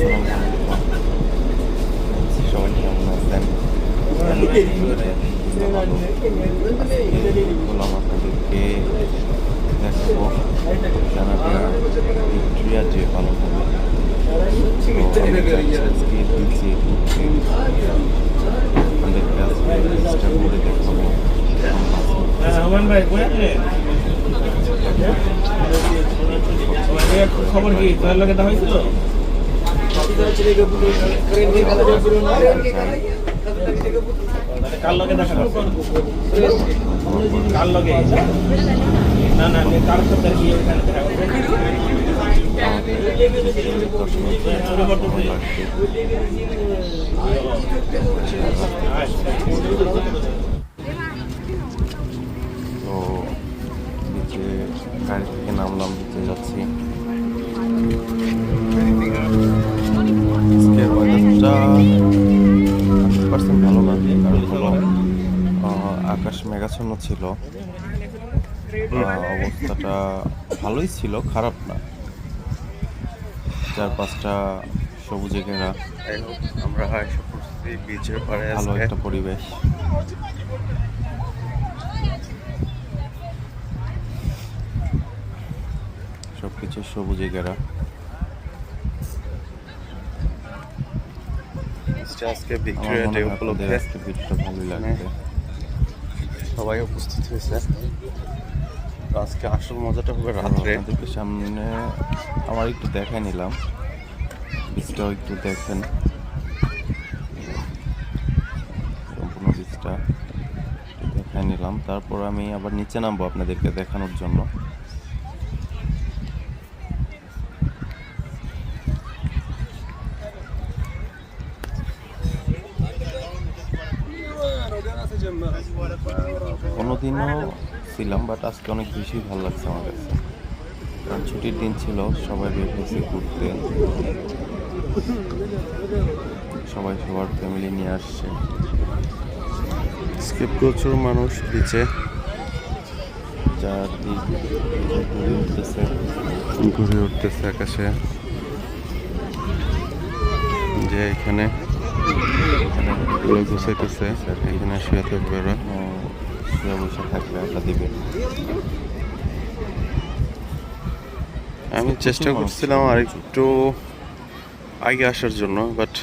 আসসালামু আলাইকুম। সবাই কেমন আছেন? বললাম আপনাদেরকে দেখাবো কানাডার ভিক্টোরিয়া যে পালন হবে। তো আমি যাচ্ছি আজকে বিচে ঘুরতে। আপনাদেরকে আজকে বিচটা ঘুরে দেখাবো। খবর কি তোর লোকে দেখা হয়েছিল? কার লগে দেখা কার লগে না না কার সাথে গিয়ে ওখানে দেখা তো বিচে গাড়ি থেকে নামলাম, বিচে যাচ্ছি। আজকের ওয়েদারটা 100% ভালো না, কারণ হলো আকাশ মেঘাচ্ছন্ন ছিল। অবস্থাটা ভালোই ছিল, খারাপ না। 4-5টা সবুজে ঘেরা আমরা বিচের পাড়ে ভালো একটা পরিবেশ। সবকিছু সবুজে ঘেরা। আজকে ভিক্টোরিয়া ডে উপলক্ষে আজকে ভিডিওটা ভালোই লাগবে। সবাই উপস্থিত হয়েছে। আজকে আসল মজাটা হবে রাত্রে। আপনাদেরকে সামনে আমার একটু দেখাই নিলাম, বীজটাও একটু দেখেন, সম্পূর্ণ বীজটা দেখাই নিলাম। তারপর আমি আবার নিচে নামবো আপনাদেরকে দেখানোর জন্য। কোনোদিনও ছিলাম, বাট আজকে অনেক বেশি ভালো লাগছে আমার কাছে, কারণ ছুটির দিন ছিল, সবাই বের হয়েছে ঘুরতে, সবাই সবার ফ্যামিলি নিয়ে আসছে। আজকে প্রচুর মানুষ বিচে ঘুরে উঠতেছে আকাশে। যে এখানে গুছাইতেছে, এখানে শুয়ে থাকবে ওরা। শুয়ে বসে থাকবে আড্ডা দিবে। আমি চেষ্টা করছিলাম আর একটু আগে আসার জন্য, বাট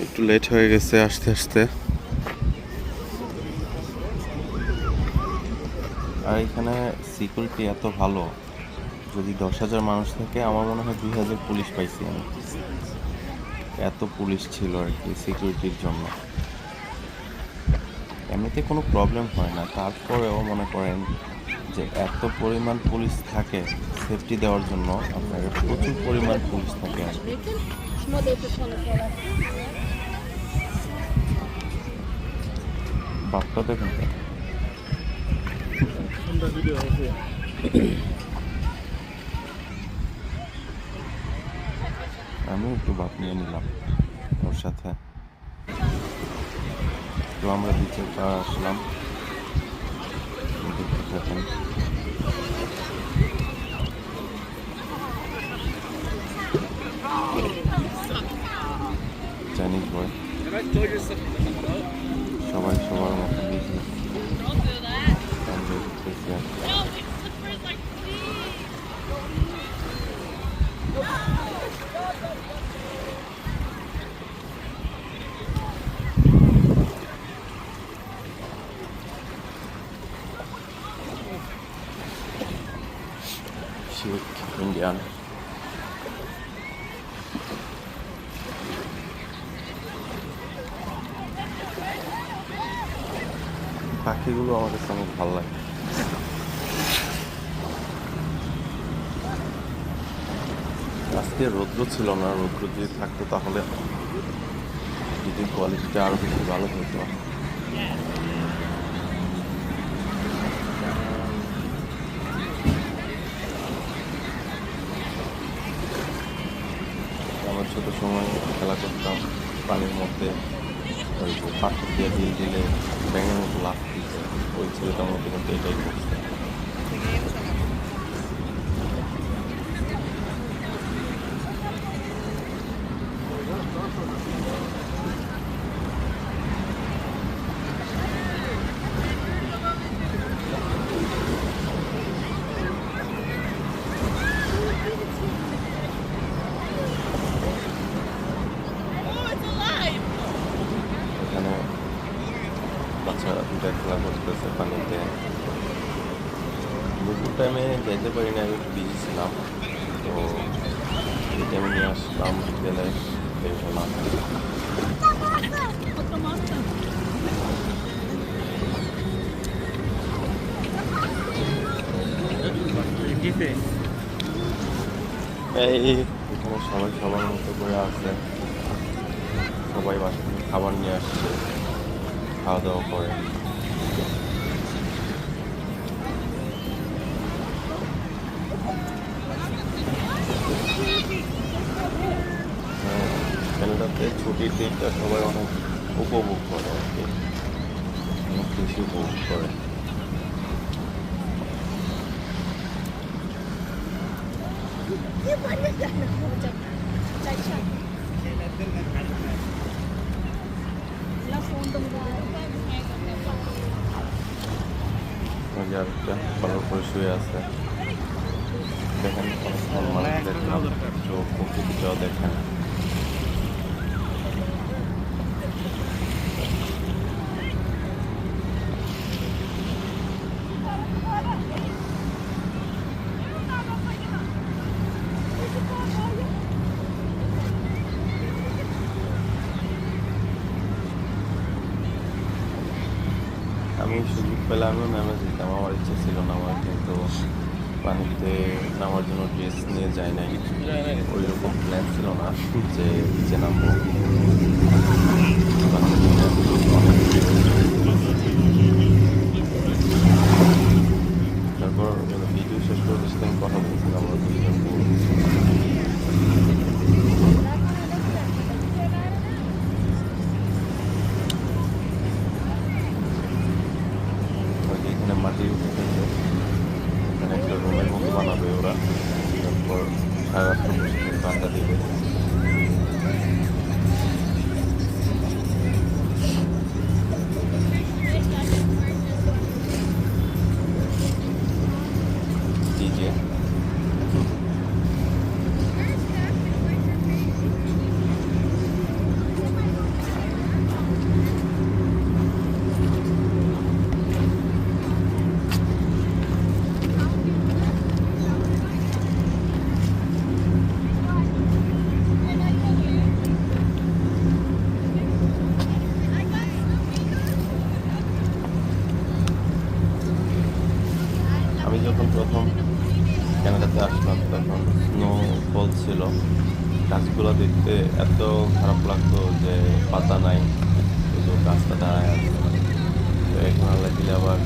একটু লেট হয়ে গেছে আসতে আসতে। আর এখানে সিকিউরিটি এত ভালো, যদি 10,000 মানুষ থাকে, আমার মনে হয় 2,000 পুলিশ পাইছি আমি। এত পুলিশ ছিল আর কি সিকিউরিটির জন্য। এমনিতে কোনো প্রবলেম হয় না, তারপরেও মনে করেন যে এত পরিমাণ পুলিশ থাকে সেফটি দেওয়ার জন্য, আপনার প্রচুর পরিমাণ পুলিশ থাকে আর কি। বাপটা দেখুন, আমি একটু বাপ নিয়ে নিলাম ওর সাথে। তো আমরা বিচে আসলাম, দেখতে থাকেন। চাইনিজ বয়, সবাই সবার মতো বিজি। ইন্ডিয়ান পাখিগুলো আমার কাছে অনেক ভালো লাগে। আজকে রৌদ্র ছিল না, রৌদ্র যদি থাকতো তাহলে ভিডিও কোয়ালিটিটা আরো বেশি ভালো হতো। আমার ছোট সময় খেলা করতাম পানির মধ্যে, ওই পাথর দিয়ে ঢিল দিলে ব্যাঙের মতো লাফ দিচ্ছে, ওই ছেলেটার মধ্যে কিন্তু এটাই করছে। বাচ্চাকাচ্চা খেলা করতেছে পানিতে। দুপুর টাইমে যেতে পারি না, আমি বিজি ছিলাম, তো এই টাইমে নিয়ে আসলাম, বিকেলে বের হলাম। এই এখানে সবাই সবার মতো করে আছে, সবাই বাসা থেকে খাবার নিয়ে আসছে, খাওয়া দাওয়া করে। হ্যাঁ, ক্যানাডাতে ছুটির দিনটা সবাই অনেক উপভোগ করে আর কি, অনেক বেশি উপভোগ করে। ওই যে আরেকটা ভালো করে শুয়ে আছে, দেখেন অনেকক্ষণ মানুষ দেখলাম, চোখ প্রকৃতিটাও দেখেন। আমি সুযোগ পেলে আমিও নেমে যেতাম, আমার ইচ্ছে ছিল নামার, কিন্তু পানিতে নামার জন্য ড্রেস নিয়ে যাই নাই, ওই রকম প্ল্যান ছিল না যে নিচে নামবো। তারপর ভিডিও শেষ করে ওদের সাথে আমি কথা বলছিলাম, আমরা দুজন ওই যে এখানে মাটির উঠে থেকে এখানে একটা রুমের মতো বানাবে ওরা, তারপর সারা রাস্তা বসে থেকে আড্ডা দিবে। ডিজে আমি যখন প্রথম ক্যানাডাতে আসলাম তখন স্নোফল ছিল, গাছগুলো দেখতে এত খারাপ লাগতো যে পাতা নাই, শুধু গাছটা দাঁড়ায় আছে। তো এখন আল্লাহ দিলে আবার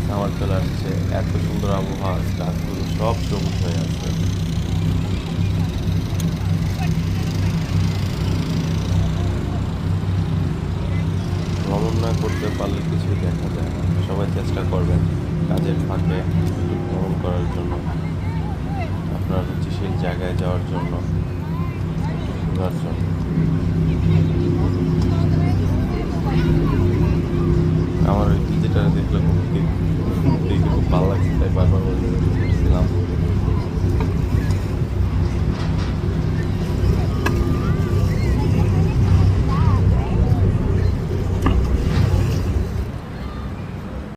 সামার চলে আসছে, এত সুন্দর আবহাওয়া, গাছগুলো সব সবুজ হয়ে আছে। ভ্রমণ না করতে পারলে কিছুই দেখা যায় না, সবাই চেষ্টা করবেন কাজের ফাঁকে ভ্রমণ করার জন্য, আপনার রুচিশীল জায়গায় যাওয়ার জন্য।